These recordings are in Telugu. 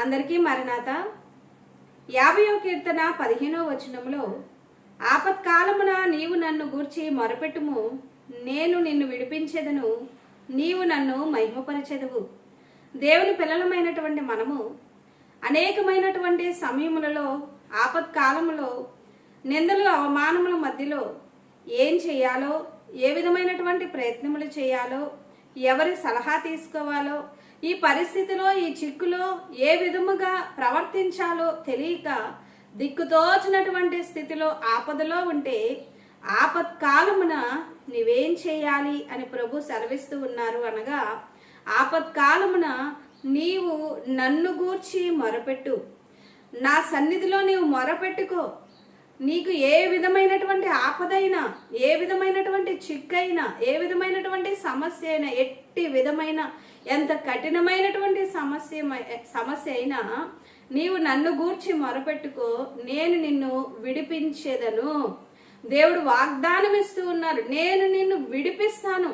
అందరికీ మరణాత 50వ కీర్తన 15వ వచనంలో ఆపత్కాలమున నీవు నన్ను గూర్చి మొరపెట్టుము, నేను నిన్ను విడిపించెదను, నీవు నన్ను మహిమపరచెదవు. దేవుని పిల్లలమైనటువంటి మనము అనేకమైనటువంటి సమయములలో ఆపత్కాలములో నిందలు అవమానముల మధ్యలో ఏం చేయాలో, ఏ విధమైనటువంటి ప్రయత్నములు చేయాలో, ఎవరి సలహా తీసుకోవాలో, ఈ పరిస్థితిలో ఈ చిక్కులో ఏ విధముగా ప్రవర్తించాలో తెలియక దిక్కుతోచినటువంటి స్థితిలో ఆపదలో ఉంటే ఆపత్కాలమున నీవేం చేయాలి అని ప్రభు సెలవిస్తూ ఉన్నారు. అనగా ఆపత్కాలమున నీవు నన్ను గూర్చి మొరపెట్టు, నా సన్నిధిలో నీవు మొరపెట్టుకో. నీకు ఏ విధమైనటువంటి ఆపదైనా, ఏ విధమైనటువంటి చిక్కైనా, ఏ విధమైనటువంటి సమస్య అయినా, ఎట్టి విధమైన ఎంత కఠినమైనటువంటి సమస్య అయినా నీవు నన్ను గూర్చి మొరపెట్టుకో, నేను నిన్ను విడిపించేదను. దేవుడు వాగ్దానం ఇస్తూ ఉన్నారు, నేను నిన్ను విడిపిస్తాను,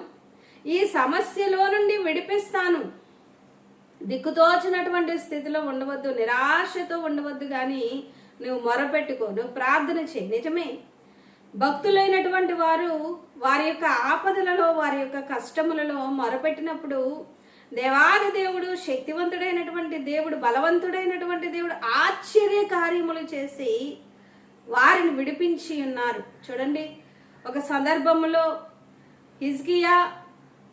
ఈ సమస్యలో నుండి విడిపిస్తాను. దిక్కుతోచినటువంటి స్థితిలో ఉండవద్దు, నిరాశతో ఉండవద్దు, కానీ నువ్వు మొరపెట్టుకో, నువ్వు ప్రార్థన చేయి. నిజమే, భక్తులైనటువంటి వారు వారి యొక్క ఆపదలలో, వారి యొక్క కష్టములలో మొరపెట్టినప్పుడు దేవాది దేవుడు, శక్తివంతుడైనటువంటి దేవుడు, బలవంతుడైనటువంటి దేవుడు ఆశ్చర్య కార్యములు చేసి వారిని విడిపించి ఉన్నారు. చూడండి, ఒక సందర్భంలో హిజ్కియా,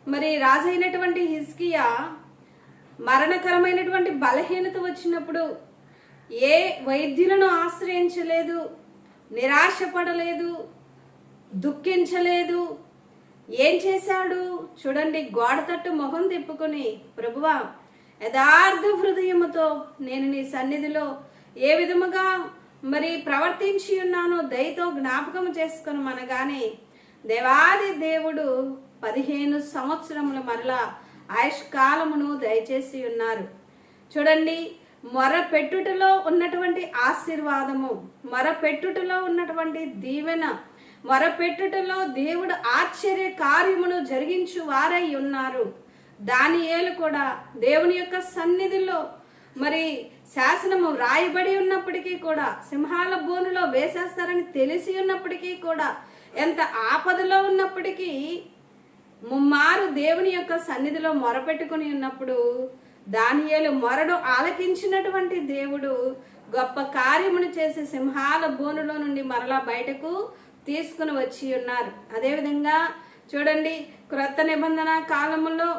మరి రాజైనటువంటి హిజ్కియా మరణకరమైనటువంటి బలహీనత వచ్చినప్పుడు ఏ వైద్యులను ఆశ్రయించలేదు, నిరాశపడలేదు, దుఃఖించలేదు. ఏం చేశాడు చూడండి, గోడ తట్టు మొహం తిప్పుకొని, ప్రభువా యథార్థ హృదయముతో నేను నీ సన్నిధిలో ఏ విధముగా మరి ప్రవర్తించి ఉన్నానో దయతో జ్ఞాపకం చేసుకొని మనగానే దేవాది దేవుడు 15 సంవత్సరముల మరలా ఆయుష్కాలమును దయచేసి ఉన్నారు. చూడండి, మొరపెట్టుటలో ఉన్నటువంటి ఆశీర్వాదము, మొరపెట్టుటలో ఉన్నటువంటి దీవెన, మొరపెట్టుటలో దేవుడు ఆశ్చర్య కార్యమును జరిగించు వారై ఉన్నారు. దానియేలు కూడా దేవుని యొక్క సన్నిధిలో మరి శాసనము రాయబడి ఉన్నప్పటికీ కూడా, సింహాల బోనులో వేసేస్తారని తెలిసి ఉన్నప్పటికీ కూడా, ఎంత ఆపదలో ఉన్నప్పటికీ ముమ్మారు దేవుని యొక్క సన్నిధిలో మొరపెట్టుకుని ఉన్నప్పుడు దానియేలు మొరను ఆలకించినటువంటి దేవుడు గొప్ప కార్యమును చేసి సింహాల బోనులో నుండి మరలా బయటకు తీసుకుని వచ్చి ఉన్నారు. అదేవిధంగా చూడండి, క్రొత్త నిబంధన కాలములో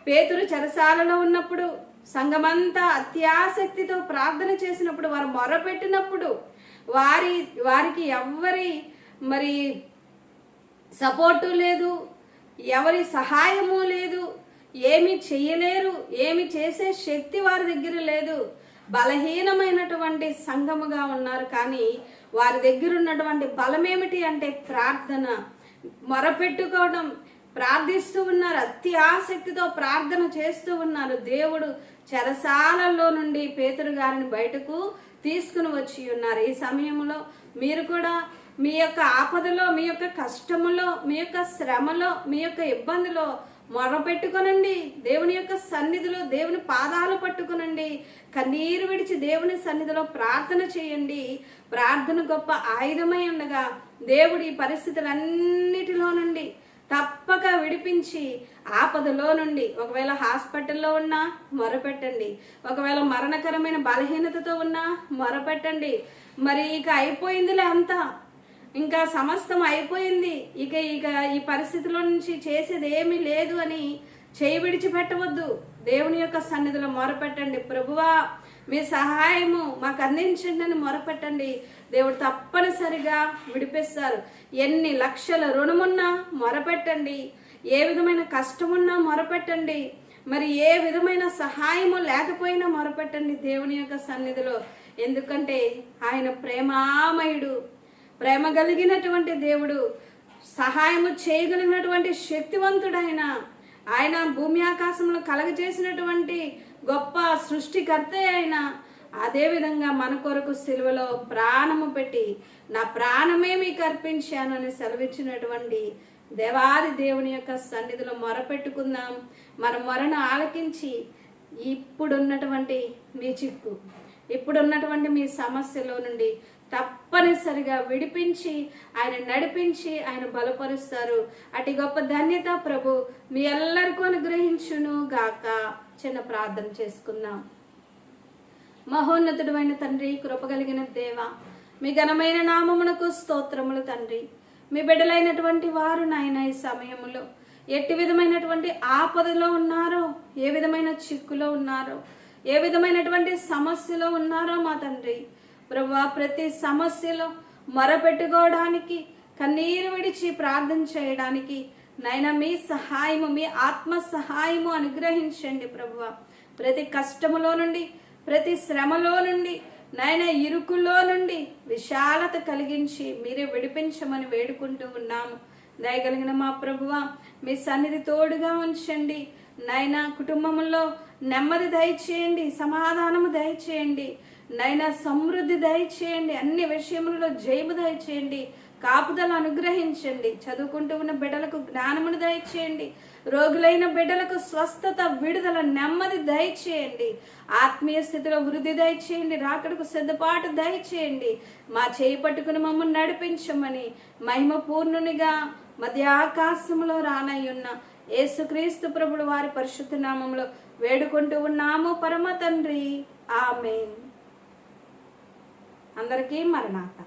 పేతురు చెరసాలలో ఉన్నప్పుడు సంఘమంతా అత్యాసక్తితో ప్రార్థన చేసినప్పుడు, వారు మొరపెట్టినప్పుడు వారికి ఎవ్వరి మరి సపోర్టు లేదు, ఎవరి సహాయము లేదు, ఏమి చెయ్యలేరు, ఏమి చేసే శక్తి వారి దగ్గర లేదు. బలహీనమైనటువంటి సంఘముగా ఉన్నారు. కానీ వారి దగ్గర ఉన్నటువంటి బలం ఏమిటి అంటే ప్రార్థన, మొరపెట్టుకోవడం, ప్రార్థిస్తూ ఉన్నారు, అతి ఆసక్తితో ప్రార్థన చేస్తూ ఉన్నారు. దేవుడు చెరసాలలో నుండి పేతురు గారిని బయటకు తీసుకుని వచ్చి ఉన్నారు. ఈ సమయంలో మీరు కూడా మీ యొక్క ఆపదలో, మీ యొక్క కష్టములో, మీ యొక్క శ్రమలో, మీ యొక్క ఇబ్బందిలో మొరపెట్టుకొనండి. దేవుని యొక్క సన్నిధిలో దేవుని పాదాలు పట్టుకునండి. కన్నీరు విడిచి దేవుని సన్నిధిలో ప్రార్థన చేయండి. ప్రార్థన గొప్ప ఆయుధమై ఉండగా దేవుడి పరిస్థితులన్నిటిలో నుండి తప్పక విడిపించి ఆపదలో నుండి, ఒకవేళ హాస్పిటల్లో ఉన్నా మొరపెట్టండి, ఒకవేళ మరణకరమైన బలహీనతతో ఉన్నా మొరపెట్టండి. మరి ఇక అయిపోయిందిలే అంతా, ఇంకా సమస్తం అయిపోయింది, ఇక ఈ పరిస్థితిలో నుంచి చేసేది ఏమీ లేదు అని చేయి విడిచిపెట్టవద్దు. దేవుని యొక్క సన్నిధిలో మొరపెట్టండి. ప్రభువా మీ సహాయము మాకు అందించండి అని మొరపెట్టండి. దేవుడు తప్పనిసరిగా విడిపిస్తారు. ఎన్ని లక్షల రుణమున్నా మొరపెట్టండి, ఏ విధమైన కష్టమున్నా మొరపెట్టండి, మరి ఏ విధమైన సహాయము లేకపోయినా మొరపెట్టండి దేవుని యొక్క సన్నిధిలో. ఎందుకంటే ఆయన ప్రేమామయుడు, ప్రేమ కలిగినటువంటి దేవుడు, సహాయము చేయగలిగినటువంటి శక్తివంతుడైన ఆయన, భూమి ఆకాశంలో కలగజేసినటువంటి గొప్ప సృష్టికర్త అయిన, అదేవిధంగా మన కొరకు సిలువలో ప్రాణము పెట్టి నా ప్రాణమే మీకు అర్పించాను అని సెలవిచ్చినటువంటి దేవాది దేవుని యొక్క సన్నిధిలో మొరపెట్టుకుందాం. మన మొరను ఆలకించి ఇప్పుడున్నటువంటి మీ చిక్కు, ఇప్పుడున్నటువంటి మీ సమస్యలో నుండి తప్పనిసరిగా విడిపించి ఆయన నడిపించి ఆయన బలపరుస్తారు. అటు గొప్ప ధన్యత ప్రభు మీ ಎಲ್ಲರಿಗೂ అనుగ్రహించును గాక. చిన్న ప్రార్థన చేసుకుందాం. మహోన్నతుడు అయిన తండ్రి, కృపగలిగిన దేవ, మీ ఘనమైన నామమునకు స్తోత్రములు తండ్రి. మీ బిడ్డలైనటువంటి వారు నాయన ఈ సమయంలో ఎట్టి విధమైనటువంటి ఆపదలో ఉన్నారో, ఏ విధమైన చిక్కులో ఉన్నారో, ఏ విధమైనటువంటి సమస్యలో ఉన్నారో మా తండ్రి ప్రభువా, ప్రతి సమస్యలో మొరపెట్టుకోవడానికి, కన్నీరు విడిచి ప్రార్థన చేయడానికి నాయన మీ సహాయము, మీ ఆత్మ సహాయము అనుగ్రహించండి ప్రభువా. ప్రతి కష్టములో నుండి, ప్రతి శ్రమలో నుండి, నాయన ఇరుకులో నుండి విశాలత కలిగించి మీరే విడిపించమని వేడుకుంటూ ఉన్నాము. దయగలిగిన మా ప్రభువా, మీ సన్నిధి తోడుగా ఉంచండి నాయన. కుటుంబంలో నెమ్మది దయచేయండి, సమాధానము దయచేయండి నాయన, సమృద్ధి దయచేయండి, అన్ని విషయములలో జయము దయచేయండి, కాపుదల అనుగ్రహించండి. చదువుకుంటూ ఉన్న బిడ్డలకు జ్ఞానమును దయచేయండి, రోగులైన బిడ్డలకు స్వస్థత, విడుదల, నెమ్మది దయచేయండి, ఆత్మీయ స్థితిలో వృద్ధి దయచేయండి, రాకడకు సిద్ధపాటు దయచేయండి. మా చేయి పట్టుకుని మమ్మల్ని నడిపించమని మహిమ పూర్ణునిగా మధ్య ఆకాశములో రానయ్యున్న యేసుక్రీస్తు ప్రభుడు వారి పరిశుద్ధ నామములో వేడుకుంటూ ఉన్నాము పరమ తండ్రి. ఆమేన్. అందరికీ మరణాత.